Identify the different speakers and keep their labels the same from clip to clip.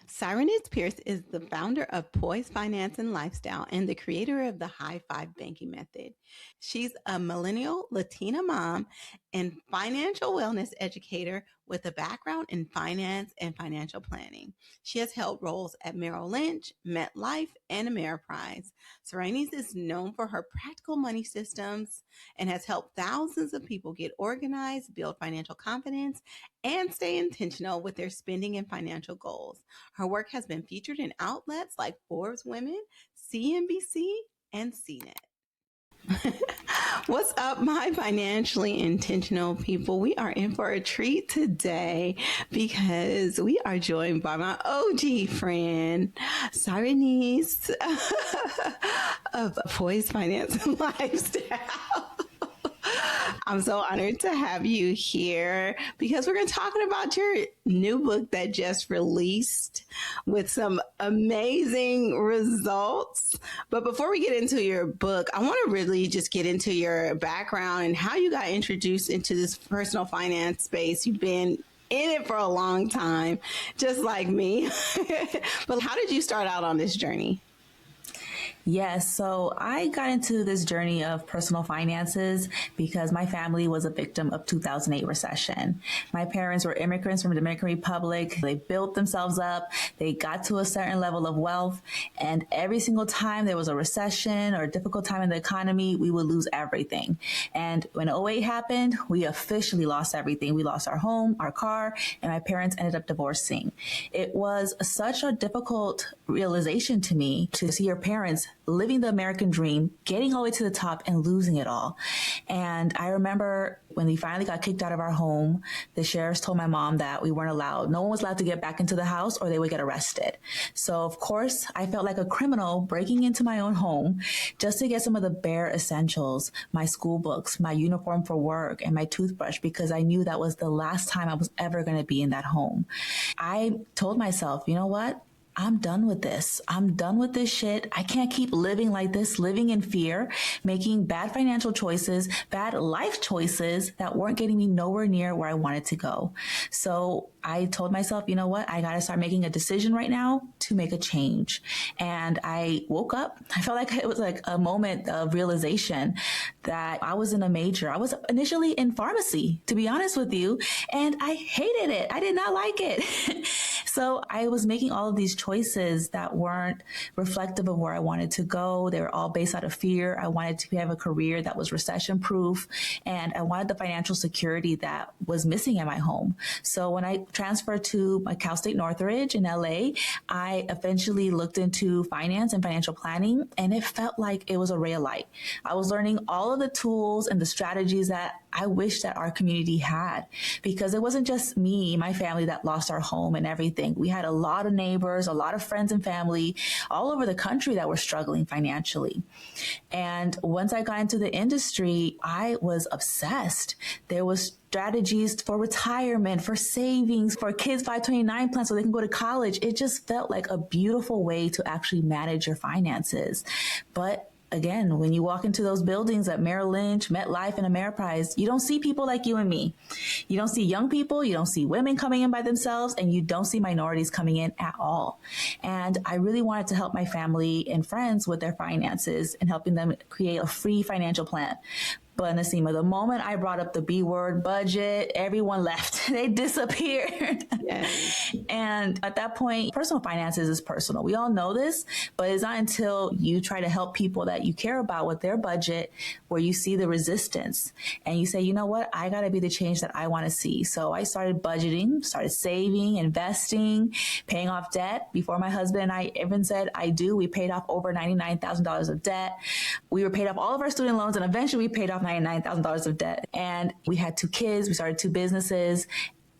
Speaker 1: Sahirenys Pierce is the founder of Poise Finance and Lifestyle and the creator of the High Five Banking Method. She's a millennial Latina mom and financial wellness educator with a background in finance and financial planning. She has held roles at Merrill Lynch, MetLife, and Ameriprise. Sahirenys is known for her practical money systems and has helped thousands of people get organized, build financial confidence, and stay intentional with their spending and financial goals. Her work has been featured in outlets like Forbes Women, CNBC, and CNET. What's up, my financially intentional people? We are in for a treat today because we are joined by my OG friend, Sahirenys of Poise Finance and Lifestyle. I'm so honored to have you here because we're going to talk about your new book that just released with some amazing results. But before we get into your book, I want to really just get into your background and how you got introduced into this personal finance space. You've been in it for a long time, just like me. But how did you start out on this journey?
Speaker 2: Yes, so I got into this journey of personal finances because my family was a victim of 2008 recession. My parents were immigrants from the Dominican Republic. They built themselves up. They got to a certain level of wealth. And every single time there was a recession or a difficult time in the economy, we would lose everything. And when '08 happened, we officially lost everything. We lost our home, our car, and my parents ended up divorcing. It was such a difficult realization to me to see your parents living the American dream, getting all the way to the top and losing it all. And I remember when we finally got kicked out of our home, the sheriffs told my mom that we weren't allowed. No one was allowed to get back into the house or they would get arrested. So of course, I felt like a criminal breaking into my own home just to get some of the bare essentials, my school books, my uniform for work, and my toothbrush, because I knew that was the last time I was ever going to be in that home. I told myself, you know what? I'm done with this. I'm done with this shit. I can't keep living like this, living in fear, making bad financial choices, bad life choices that weren't getting me nowhere near where I wanted to go. So I told myself, you know what? I got to start making a decision right now to make a change. And I woke up. I felt like it was like a moment of realization that I was in a major. I was initially in pharmacy, to be honest with you, and I hated it. I did not like it. So I was making all of these choices that weren't reflective of where I wanted to go. They were all based out of fear. I wanted to have a career that was recession proof, and I wanted the financial security that was missing in my home. So when I transferred to my Cal State Northridge in LA, I eventually looked into finance and financial planning, and it felt like it was a ray of light. I was learning all of the tools and the strategies that I wish that our community had, because it wasn't just me, my family, that lost our home and everything. We had a lot of neighbors, a lot of friends and family all over the country that were struggling financially. And once I got into the industry, I was obsessed. There was strategies for retirement, for savings, for kids 529 plans so they can go to college. It just felt like a beautiful way to actually manage your finances. But again, when you walk into those buildings at Merrill Lynch, MetLife, and Ameriprise, you don't see people like you and me. You don't see young people. You don't see women coming in by themselves, and you don't see minorities coming in at all. And I really wanted to help my family and friends with their finances and helping them create a free financial plan. But Nasima, the moment I brought up the B word, budget, everyone left. They disappeared. Yes. And at that point, personal finances is personal. We all know this, but it's not until you try to help people that you care about with their budget where you see the resistance and you say, you know what, I got to be the change that I want to see. So I started budgeting, started saving, investing, paying off debt. Before my husband and I even said I do, we paid off over $99,000 of debt. We were paid off all of our student loans, and eventually we paid off $99,000 of debt. And we had 2 kids. We started 2 businesses.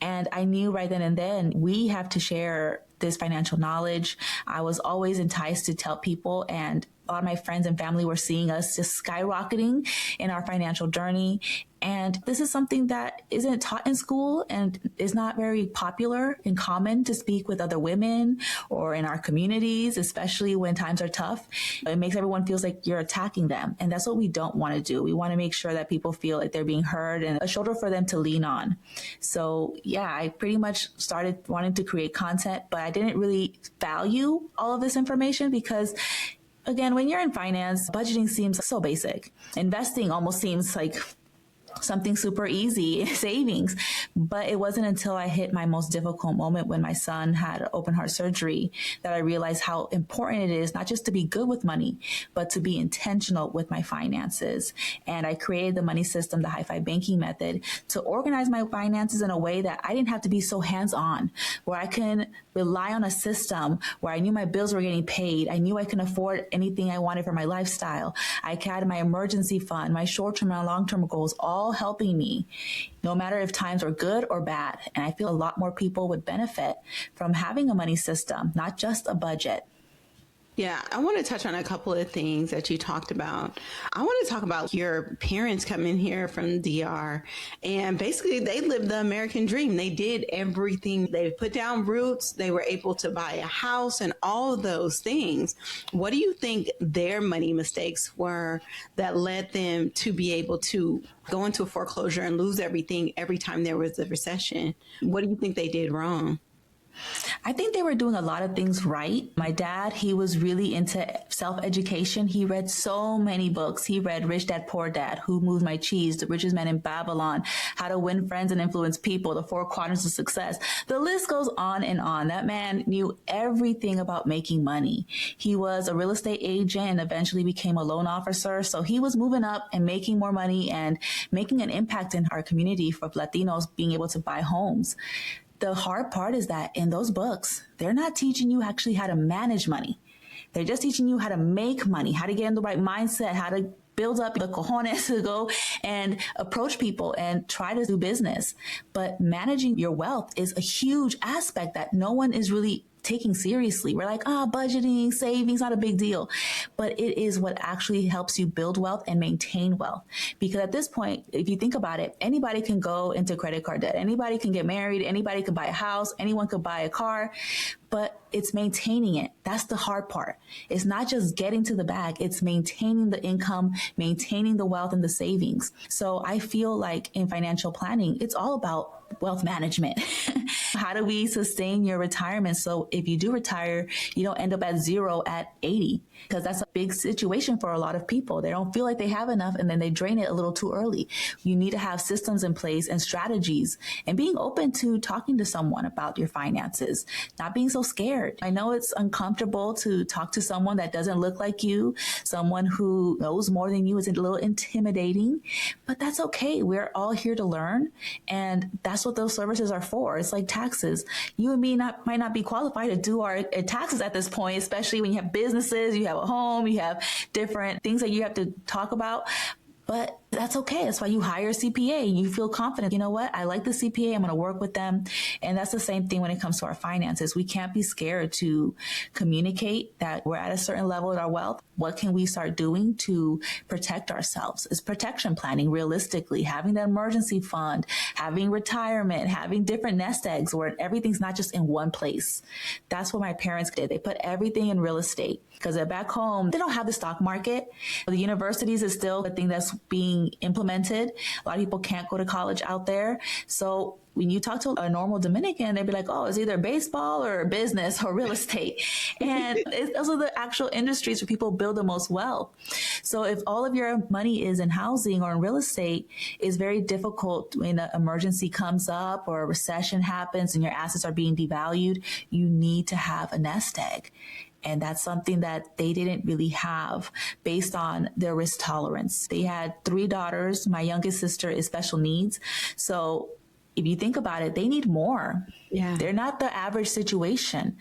Speaker 2: And I knew right then and then we have to share this financial knowledge. I was always enticed to tell people, and A lot of my friends and family were seeing us just skyrocketing in our financial journey. And this is something that isn't taught in school and is not very popular and common to speak with other women or in our communities, especially when times are tough. It makes everyone feels like you're attacking them. And that's what we don't want to do. We want to make sure that people feel like they're being heard and a shoulder for them to lean on. So yeah, I pretty much started wanting to create content, but I didn't really value all of this information because again, when you're in finance, budgeting seems so basic. Investing almost seems like something super easy, savings. But it wasn't until I hit my most difficult moment when my son had open heart surgery that I realized how important it is not just to be good with money, but to be intentional with my finances. And I created the money system, the high five banking method, to organize my finances in a way that I didn't have to be so hands-on, where I can rely on a system where I knew my bills were getting paid. I knew I can afford anything I wanted for my lifestyle. I had my emergency fund, my short-term and long-term goals, all helping me, no matter if times are good or bad. And I feel a lot more people would benefit from having a money system, not just a budget.
Speaker 1: Yeah, I want to touch on a couple of things that you talked about. I want to talk about your parents coming here from DR, and basically they lived the American dream. They did everything. They put down roots. They were able to buy a house and all of those things. What do you think their money mistakes were that led them to be able to go into a foreclosure and lose everything every time there was a recession? What do you think they did wrong?
Speaker 2: I think they were doing a lot of things right. My dad, he was really into self-education. He read so many books. He read Rich Dad, Poor Dad, Who Moved My Cheese, The Richest Man in Babylon, How to Win Friends and Influence People, The Four Quadrants of Success. The list goes on and on. That man knew everything about making money. He was a real estate agent and eventually became a loan officer. So he was moving up and making more money and making an impact in our community for Latinos being able to buy homes. The hard part is that in those books, they're not teaching you actually how to manage money. They're just teaching you how to make money, how to get in the right mindset, how to build up the cojones to go and approach people and try to do business. But managing your wealth is a huge aspect that no one is really taking seriously. We're like, budgeting, savings, not a big deal. But it is what actually helps you build wealth and maintain wealth. Because at this point, if you think about it, anybody can go into credit card debt. Anybody can get married. Anybody can buy a house. Anyone could buy a car. But it's maintaining it. That's the hard part. It's not just getting to the bag. It's maintaining the income, maintaining the wealth and the savings. So I feel like in financial planning, it's all about wealth management. How do we sustain your retirement? So if you do retire, you don't end up at zero at 80, because that's a big situation for a lot of people. They don't feel like they have enough and then they drain it a little too early. You need to have systems in place and strategies and being open to talking to someone about your finances, not being so scared. I know it's uncomfortable to talk to someone that doesn't look like you, someone who knows more than you. Is a little intimidating, but that's okay. We're all here to learn, and that's what those services are for. It's like taxes. You and me might not be qualified to do our taxes at this point, especially when you have businesses, you have a home, you have different things that you have to talk about. But that's okay. That's why you hire a CPA and you feel confident. You know what? I like the CPA. I'm going to work with them. And that's the same thing when it comes to our finances. We can't be scared to communicate that we're at a certain level of our wealth. What can we start doing to protect ourselves? It's protection planning, realistically, having that emergency fund, having retirement, having different nest eggs where everything's not just in one place. That's what my parents did. They put everything in real estate because they're back home. They don't have the stock market. The universities is still a thing that's being implemented. A lot of people can't go to college out there. So when you talk to a normal Dominican, they'd be like, oh, it's either baseball or business or real estate. And those are the actual industries where people build the most wealth. So if all of your money is in housing or in real estate, it's very difficult when an emergency comes up or a recession happens and your assets are being devalued. You need to have a nest egg. And that's something that they didn't really have based on their risk tolerance. They had 3 daughters. My youngest sister is special needs. So if you think about it, they need more.
Speaker 1: Yeah.
Speaker 2: They're not the average situation.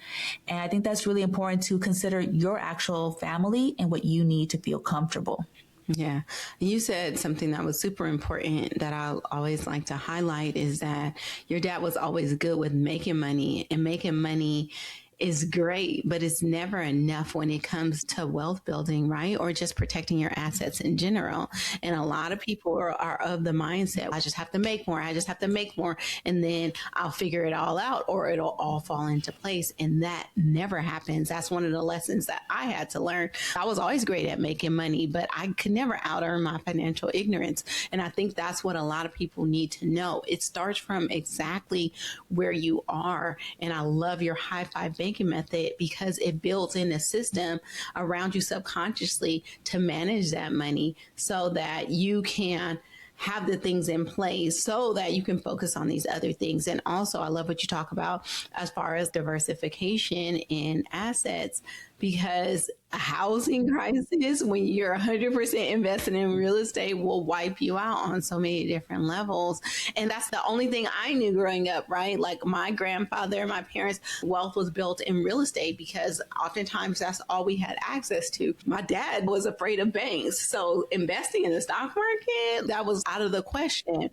Speaker 2: And I think that's really important to consider your actual family and what you need to feel comfortable.
Speaker 1: Yeah. You said something that was super important that I always like to highlight is that your dad was always good with making money and making money is great, but it's never enough when it comes to wealth building, right? Or just protecting your assets in general. And a lot of people are of the mindset, I just have to make more. I just have to make more. And then I'll figure it all out or it'll all fall into place. And that never happens. That's one of the lessons that I had to learn. I was always great at making money, but I could never out earn my financial ignorance. And I think that's what a lot of people need to know. It starts from exactly where you are. And I love your high five banking method because it builds in a system around you subconsciously to manage that money so that you can have the things in place so that you can focus on these other things. And also, I love what you talk about as far as diversification in assets, because a housing crisis, when you're 100% invested in real estate, will wipe you out on so many different levels. And that's the only thing I knew growing up, right? Like my grandfather, my parents' wealth was built in real estate because oftentimes that's all we had access to. My dad was afraid of banks. So investing in the stock market, that was out of the question.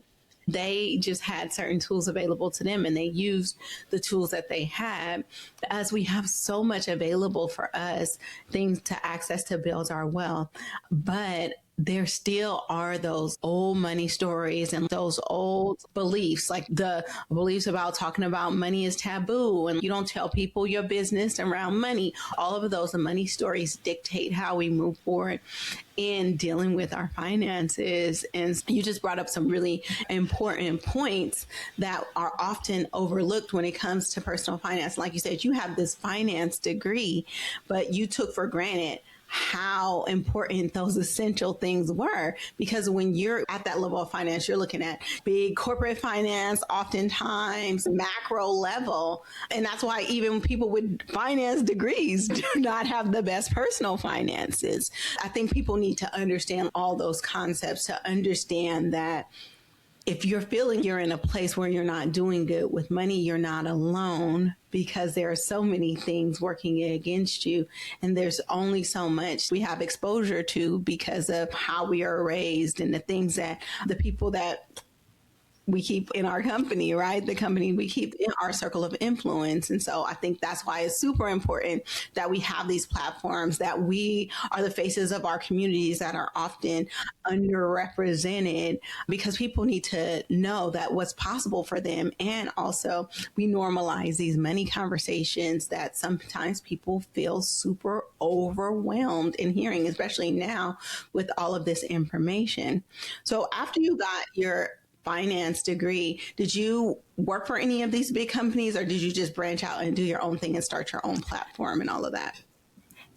Speaker 1: They just had certain tools available to them and they used the tools that they had. As we have so much available for us, things to access to build our wealth. But there still are those old money stories and those old beliefs, like the beliefs about talking about money is taboo and you don't tell people your business around money. All of those money stories dictate how we move forward in dealing with our finances. And you just brought up some really important points that are often overlooked when it comes to personal finance. Like you said, you have this finance degree, but you took for granted how important those essential things were. Because when you're at that level of finance, you're looking at big corporate finance, oftentimes macro level. And that's why even people with finance degrees do not have the best personal finances. I think people need to understand all those concepts to understand that if you're feeling you're in a place where you're not doing good with money, you're not alone, because there are so many things working against you. And there's only so much we have exposure to because of how we are raised and the things that the people that we keep in our company, right? The company we keep in our circle of influence. And so I think that's why it's super important that we have these platforms, that we are the faces of our communities that are often underrepresented, because people need to know that what's possible for them. And also we normalize these money conversations that sometimes people feel super overwhelmed in hearing, especially now with all of this information. So after you got your finance degree, did you work for any of these big companies or did you just branch out and do your own thing and start your own platform and all of that?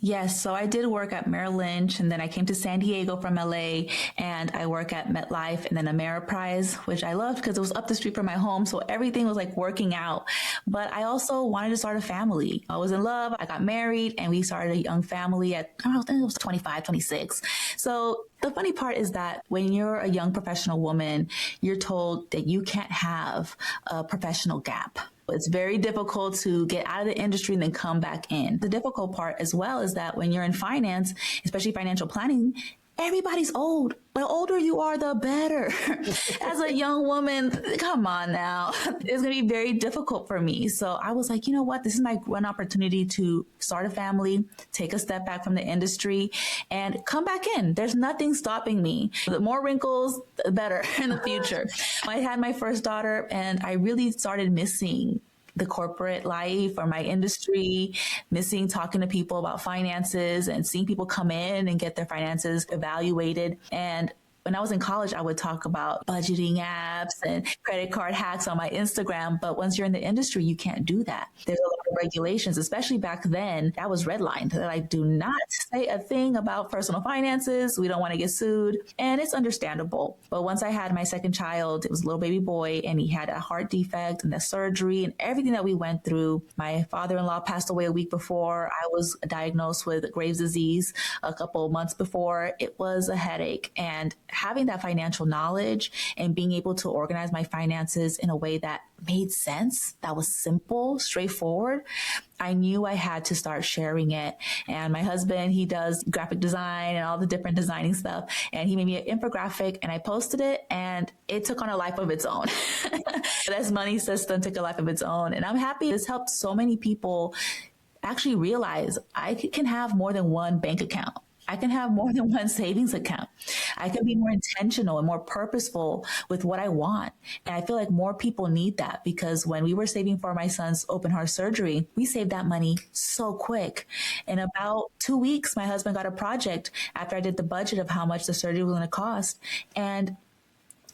Speaker 2: Yes, so I did work at Merrill Lynch, and then I came to San Diego from LA, and I work at MetLife and then Ameriprise, which I loved because it was up the street from my home, so everything was like working out. But I also wanted to start a family. I was in love, I got married, and we started a young family at, I don't know, I think it was 25, 26. So the funny part is that when you're a young professional woman, you're told that you can't have a professional gap. It's very difficult to get out of the industry and then come back in. The difficult part as well is that when you're in finance, especially financial planning, everybody's old. The older you are, the better. As a young woman, come on now. It's going to be very difficult for me. So I was like, you know what? This is my one opportunity to start a family, take a step back from the industry, and come back in. There's nothing stopping me. The more wrinkles, the better in the future. I had my first daughter, and I really started missing the corporate life or my industry, missing talking to people about finances and seeing people come in and get their finances evaluated. And when I was in college, I would talk about budgeting apps and credit card hacks on my Instagram. But once you're in the industry, you can't do that. There's a lot of regulations, especially back then. That was redlined. They're like, do not say a thing about personal finances. We don't want to get sued. And it's understandable. But once I had my second child, it was a little baby boy, and he had a heart defect and the surgery and everything that we went through. My father-in-law passed away a week before. I was diagnosed with Graves' disease a couple of months before. It was a headache. And having that financial knowledge and being able to organize my finances in a way that made sense, that was simple, straightforward, I knew I had to start sharing it. And my husband, he does graphic design and all the different designing stuff. And he made me an infographic and I posted it, and it took on a life of its own. This money system took a life of its own. And I'm happy it's helped so many people actually realize I can have more than one bank account. I can have more than one savings account. I can be more intentional and more purposeful with what I want. And I feel like more people need that, because when we were saving for my son's open heart surgery, we saved that money so quick. In about 2 weeks, my husband got a project after I did the budget of how much the surgery was going to cost. And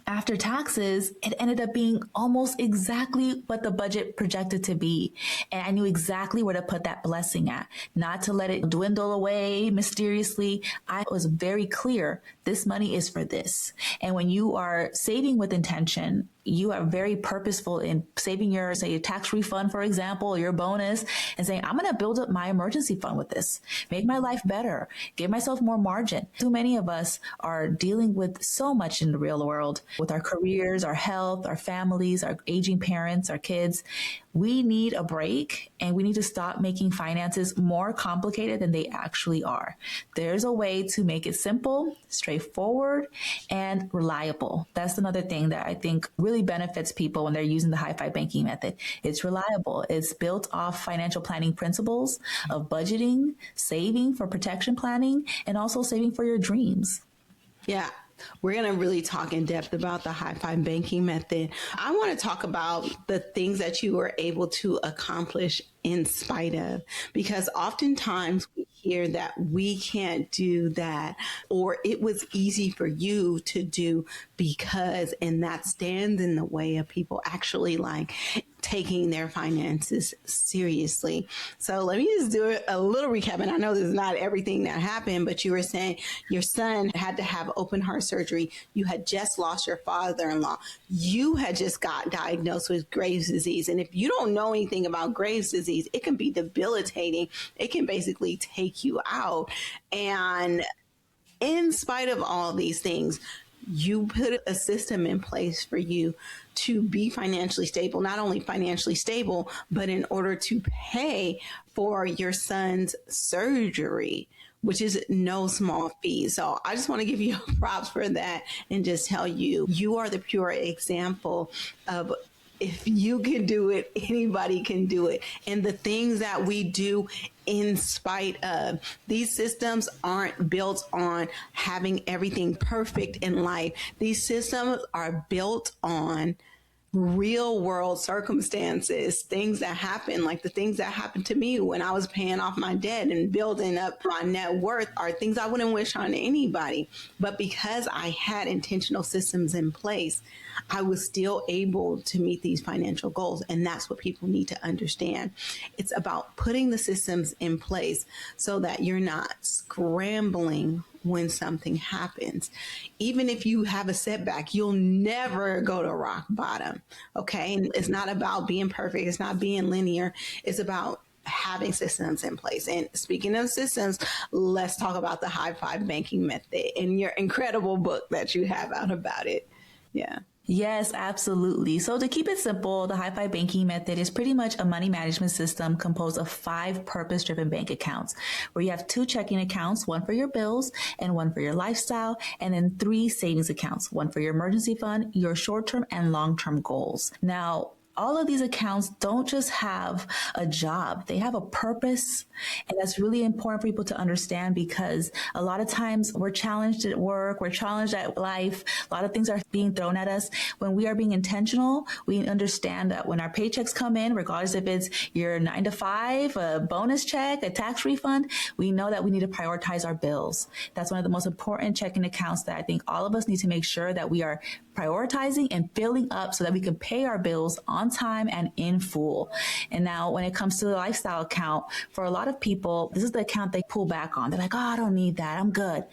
Speaker 2: after taxes, it ended up being almost exactly what the budget projected to be. And I knew exactly where to put that blessing at, not to let it dwindle away mysteriously. I was very clear, this money is for this. And when you are saving with intention, you are very purposeful in saving your, say, your tax refund, for example, or your bonus, and saying, I'm going to build up my emergency fund with this, make my life better, give myself more margin. Too many of us are dealing with so much in the real world with our careers, our health, our families, our aging parents, our kids. We need a break, and we need to stop making finances more complicated than they actually are. There's a way to make it simple, straightforward, and reliable. That's another thing that I think really benefits people when they're using the hi-fi banking method. It's reliable. It's built off financial planning principles of budgeting, saving for protection planning, and also saving for your dreams.
Speaker 1: Yeah. We're going to really talk in depth about the hi-fi banking method. I want to talk about the things that you were able to accomplish in spite of, because oftentimes we hear that we can't do that, or it was easy for you to do because, and that stands in the way of people actually like taking their finances seriously. So let me just do a little recap. And I know this is not everything that happened, but you were saying your son had to have open heart surgery. You had just lost your father-in-law. You had just got diagnosed with Graves' disease. And if you don't know anything about Graves' disease, it can be debilitating. It can basically take you out. And in spite of all these things, you put a system in place for you to be financially stable, not only financially stable, but in order to pay for your son's surgery, which is no small fee. So I just want to give you props for that and just tell you, you are the pure example of, if you can do it, anybody can do it. And the things that we do in spite of, these systems aren't built on having everything perfect in life. These systems are built on real world circumstances, things that happen, like the things that happened to me when I was paying off my debt and building up my net worth, are things I wouldn't wish on anybody. But because I had intentional systems in place, I was still able to meet these financial goals. And that's what people need to understand. It's about putting the systems in place so that you're not scrambling when something happens. Even if you have a setback, you'll never go to rock bottom. Okay. And it's not about being perfect. It's not being linear. It's about having systems in place. And speaking of systems, let's talk about the hi-fi banking method and your incredible book that you have out about it. Yeah.
Speaker 2: Yes, absolutely. So to keep it simple, the hi-fi banking method is pretty much a money management system composed of 5 purpose-driven bank accounts, where you have 2 checking accounts, one for your bills and one for your lifestyle, and then 3 savings accounts, one for your emergency fund, your short-term and long-term goals. Now, all of these accounts don't just have a job, they have a purpose. And that's really important for people to understand, because a lot of times we're challenged at work, we're challenged at life. A lot of things are being thrown at us. When we are being intentional, we understand that when our paychecks come in, regardless if it's your 9 to 5, a bonus check, a tax refund, we know that we need to prioritize our bills. That's one of the most important checking accounts that I think all of us need to make sure that we are prioritizing and filling up so that we can pay our bills on time and in full. And now when it comes to the lifestyle account, for a lot of people, this is the account they pull back on. They're like, oh, I don't need that, I'm good.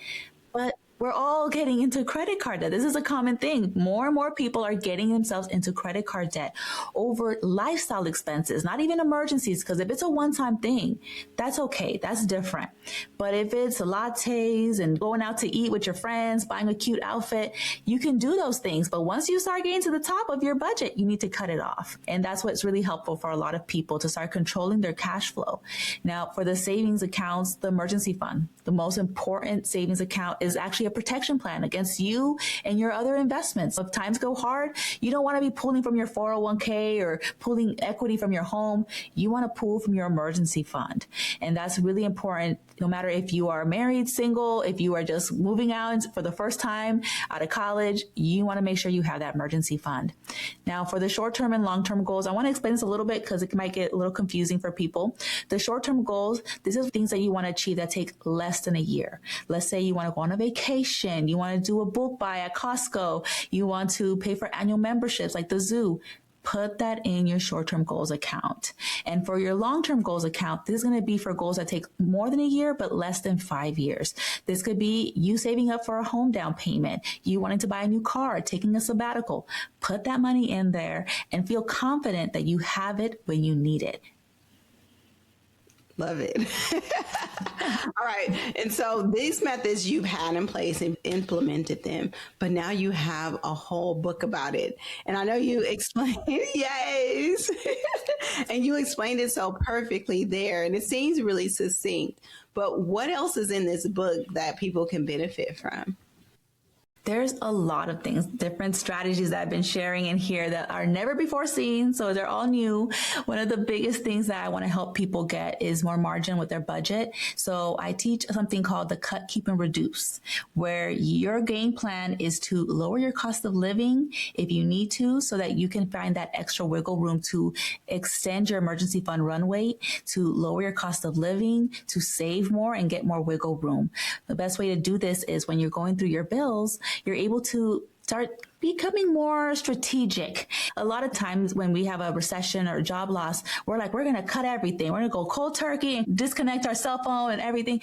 Speaker 2: But we're all getting into credit card debt. This is a common thing. More and more people are getting themselves into credit card debt over lifestyle expenses, not even emergencies, because if it's a one-time thing, that's okay. That's different. But if it's lattes and going out to eat with your friends, buying a cute outfit, you can do those things. But once you start getting to the top of your budget, you need to cut it off. And that's what's really helpful for a lot of people, to start controlling their cash flow. Now, for the savings accounts, the emergency fund, the most important savings account is actually actually a protection plan against you and your other investments. If times go hard, you don't want to be pulling from your 401k or pulling equity from your home. You want to pull from your emergency fund. And that's really important. No matter if you are married, single, if you are just moving out for the first time out of college, you want to make sure you have that emergency fund. Now, for the short-term and long-term goals, I want to explain this a little bit because it might get a little confusing for people. The short-term goals, these are things that you want to achieve that take less than a year. Let's say you want to go on a vacation, you want to do a book buy at Costco, you want to pay for annual memberships like the zoo. Put that in your short-term goals account. And for your long-term goals account, this is going to be for goals that take more than a year, but less than 5 years. This could be you saving up for a home down payment, you wanting to buy a new car, taking a sabbatical. Put that money in there and feel confident that you have it when you need it.
Speaker 1: Love it. All right. And so these methods you've had in place and implemented them, but now you have a whole book about it. And I know you explained, yes. And you explained it so perfectly there. And it seems really succinct. But what else is in this book that people can benefit from?
Speaker 2: There's a lot of things, different strategies that I've been sharing in here that are never before seen. So they're all new. One of the biggest things that I want to help people get is more margin with their budget. So I teach something called the cut, keep, and reduce, where your game plan is to lower your cost of living if you need to, so that you can find that extra wiggle room to extend your emergency fund runway, to lower your cost of living, to save more and get more wiggle room. The best way to do this is when you're going through your bills, you're able to start becoming more strategic. A lot of times when we have a recession or job loss, we're like, we're going to cut everything. We're going to go cold turkey and disconnect our cell phone and everything.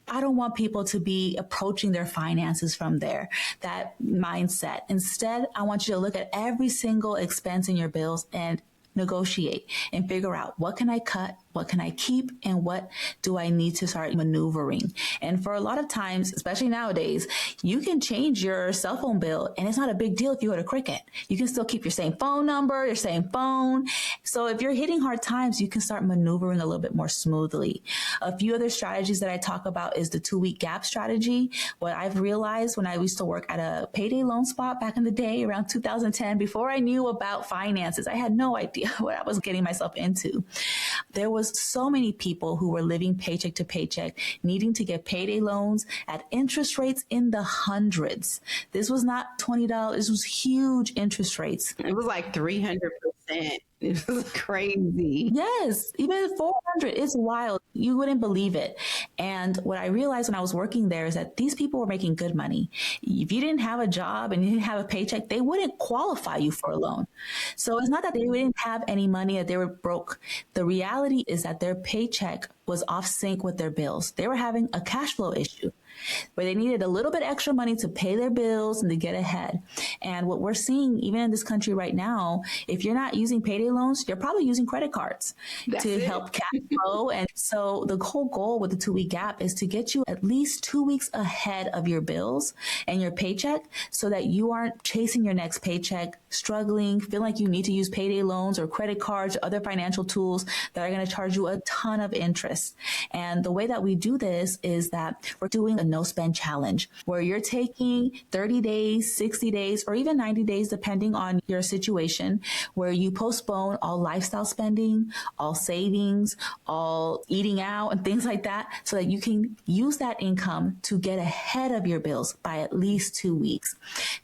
Speaker 2: I don't want people to be approaching their finances from there, that mindset. Instead, I want you to look at every single expense in your bills and negotiate and figure out, what can I cut? What can I keep? And what do I need to start maneuvering? And for a lot of times, especially nowadays, you can change your cell phone bill and it's not a big deal if you go to Cricket. You can still keep your same phone number, your same phone. So if you're hitting hard times, you can start maneuvering a little bit more smoothly. A few other strategies that I talk about is the 2-week gap strategy. What I've realized when I used to work at a payday loan spot back in the day around 2010, before I knew about finances, I had no idea what I was getting myself into. There was so many people who were living paycheck to paycheck, needing to get payday loans at interest rates in the hundreds. This was not $20. This was huge interest rates.
Speaker 1: It was like 300%. It was crazy.
Speaker 2: Yes, even 400. It's wild. You wouldn't believe it. And what I realized when I was working there is that these people were making good money. If you didn't have a job and you didn't have a paycheck, they wouldn't qualify you for a loan. So it's not that they didn't have any money, that they were broke. The reality is that their paycheck was off sync with their bills. They were having a cash flow issue where they needed a little bit extra money to pay their bills and to get ahead. And what we're seeing, even in this country right now, if you're not using payday loans, you're probably using credit cards to help cash flow. And so the whole goal with the 2-week gap is to get you at least 2 weeks ahead of your bills and your paycheck, so that you aren't chasing your next paycheck, struggling, feeling like you need to use payday loans or credit cards or other financial tools that are going to charge you a ton of interest. And the way that we do this is that we're doing a no spend challenge, where you're taking 30 days, 60 days, or even 90 days, depending on your situation, where you postpone all lifestyle spending, all savings, all eating out and things like that, so that you can use that income to get ahead of your bills by at least 2 weeks.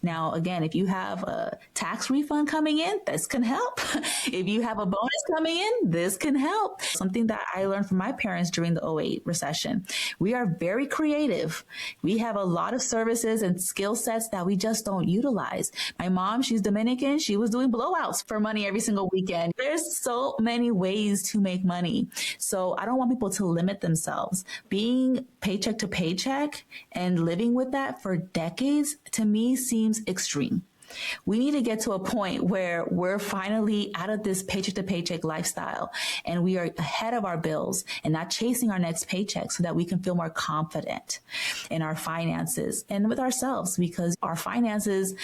Speaker 2: Now, again, if you have a tax refund coming in, this can help. If you have a bonus coming in, this can help. Something that I learned from my parents during the '08 recession. We are very creative. We have a lot of services and skill sets that we just don't utilize. My mom, she's Dominican. She was doing blowouts for money every single weekend. There's so many ways to make money. So I don't want people to limit themselves. Being paycheck to paycheck and living with that for decades, to me, seems extreme. We need to get to a point where we're finally out of this paycheck to paycheck lifestyle and we are ahead of our bills and not chasing our next paycheck, so that we can feel more confident in our finances and with ourselves, because our finances,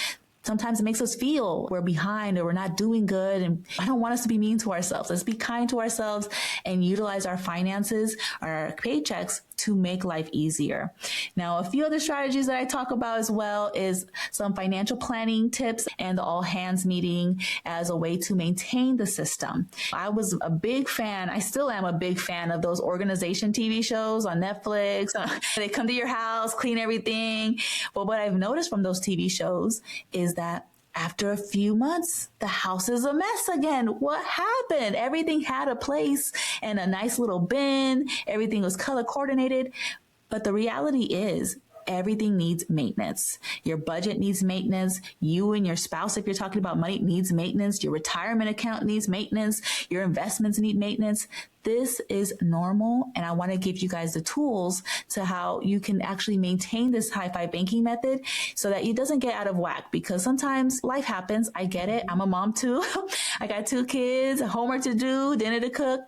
Speaker 2: sometimes it makes us feel we're behind or we're not doing good. And I don't want us to be mean to ourselves. Let's be kind to ourselves and utilize our finances, our paychecks, to make life easier. Now, a few other strategies that I talk about as well is some financial planning tips and the all hands meeting as a way to maintain the system. I was a big fan, I still am a big fan of those organization TV shows on Netflix. They come to your house, clean everything. But what I've noticed from those TV shows is that after a few months, the house is a mess again. What happened? Everything had a place and a nice little bin. Everything was color coordinated. But the reality is everything needs maintenance. Your budget needs maintenance. You and your spouse, if you're talking about money, needs maintenance. Your retirement account needs maintenance. Your investments need maintenance. This is normal, and I want to give you guys the tools to how you can actually maintain this hi-fi banking method so that it doesn't get out of whack, because sometimes life happens. I get it. I'm a mom too. I got 2 kids, homework to do, dinner to cook,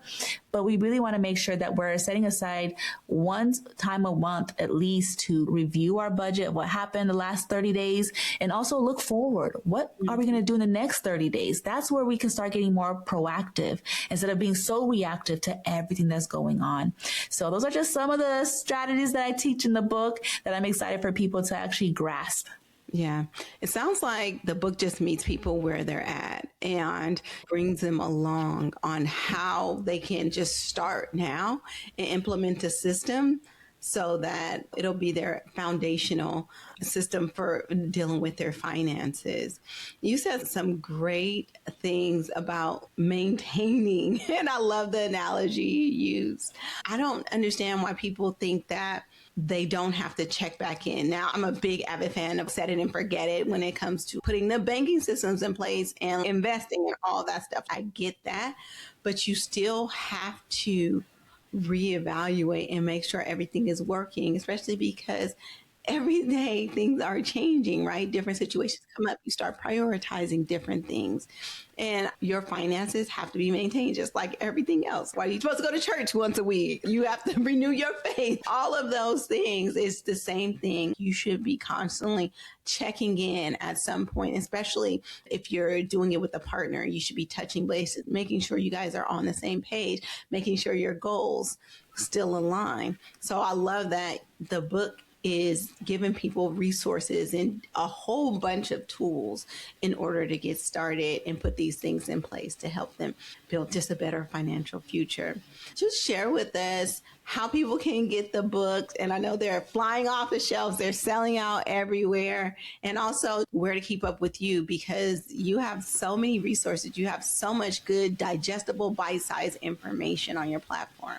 Speaker 2: but we really want to make sure that we're setting aside one time a month at least to review our budget, what happened the last 30 days, and also look forward. What are we going to do in the next 30 days? That's where we can start getting more proactive instead of being so reactive to everything that's going on. So those are just some of the strategies that I teach in the book that I'm excited for people to actually grasp.
Speaker 1: Yeah, it sounds like the book just meets people where they're at and brings them along on how they can just start now and implement a system so that it'll be their foundational system for dealing with their finances. You said some great things about maintaining, and I love the analogy you used. I don't understand why people think that they don't have to check back in. Now, I'm a big avid fan of set it and forget it when it comes to putting the banking systems in place and investing and all that stuff. I get that, but you still have to reevaluate and make sure everything is working, especially because every day things are changing, right? Different situations come up. You start prioritizing different things. And your finances have to be maintained just like everything else. Why are you supposed to go to church once a week? You have to renew your faith. All of those things is the same thing. You should be constantly checking in at some point, especially if you're doing it with a partner. You should be touching base, making sure you guys are on the same page, making sure your goals still align. So I love that the book is giving people resources and a whole bunch of tools in order to get started and put these things in place to help them build just a better financial future. Just share with us how people can get the books. And I know they're flying off the shelves. They're selling out everywhere. And also where to keep up with you, because you have so many resources. You have so much good, digestible, bite-sized information on your platform.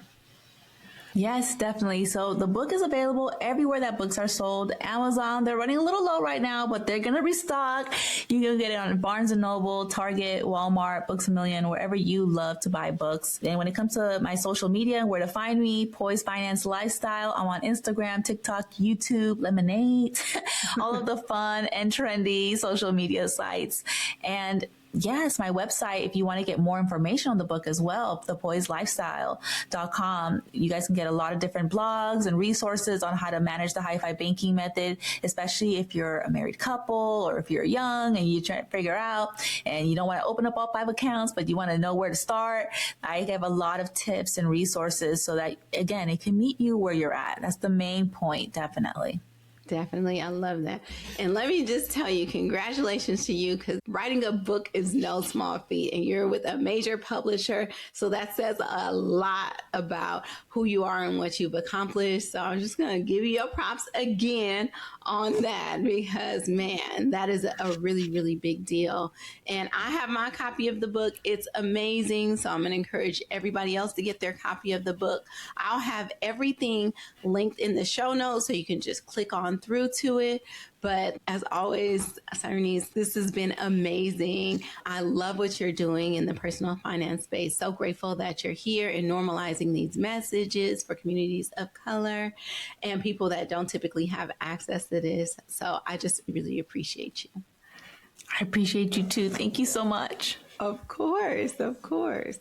Speaker 2: Yes, definitely. So the book is available everywhere that books are sold. Amazon, they're running a little low right now, but they're going to restock. You can get it on Barnes & Noble, Target, Walmart, Books A Million, wherever you love to buy books. And when it comes to my social media, where to find me, Poise Finance Lifestyle, I'm on Instagram, TikTok, YouTube, Lemonade, all of the fun and trendy social media sites. And yes, my website, if you want to get more information on the book as well, thepoiselifestyle.com. You guys can get a lot of different blogs and resources on how to manage the hi-fi banking method, especially if you're a married couple or if you're young and you're trying to figure out and you don't want to open up all 5 accounts, but you want to know where to start. I give a lot of tips and resources so that, again, it can meet you where you're at. That's the main point, definitely.
Speaker 1: Definitely. I love that. And let me just tell you, congratulations to you, because writing a book is no small feat and you're with a major publisher. So that says a lot about who you are and what you've accomplished. So I'm just going to give you your props again on that, because man, that is a really, really big deal. And I have my copy of the book. It's amazing. So I'm going to encourage everybody else to get their copy of the book. I'll have everything linked in the show notes so you can just click on through to it. But as always, Sahirenys, this has been amazing. I love what you're doing in the personal finance space. So grateful that you're here and normalizing these messages for communities of color and people that don't typically have access to this. So I just really appreciate you.
Speaker 2: I appreciate you too. Thank you so much.
Speaker 1: Of course, of course.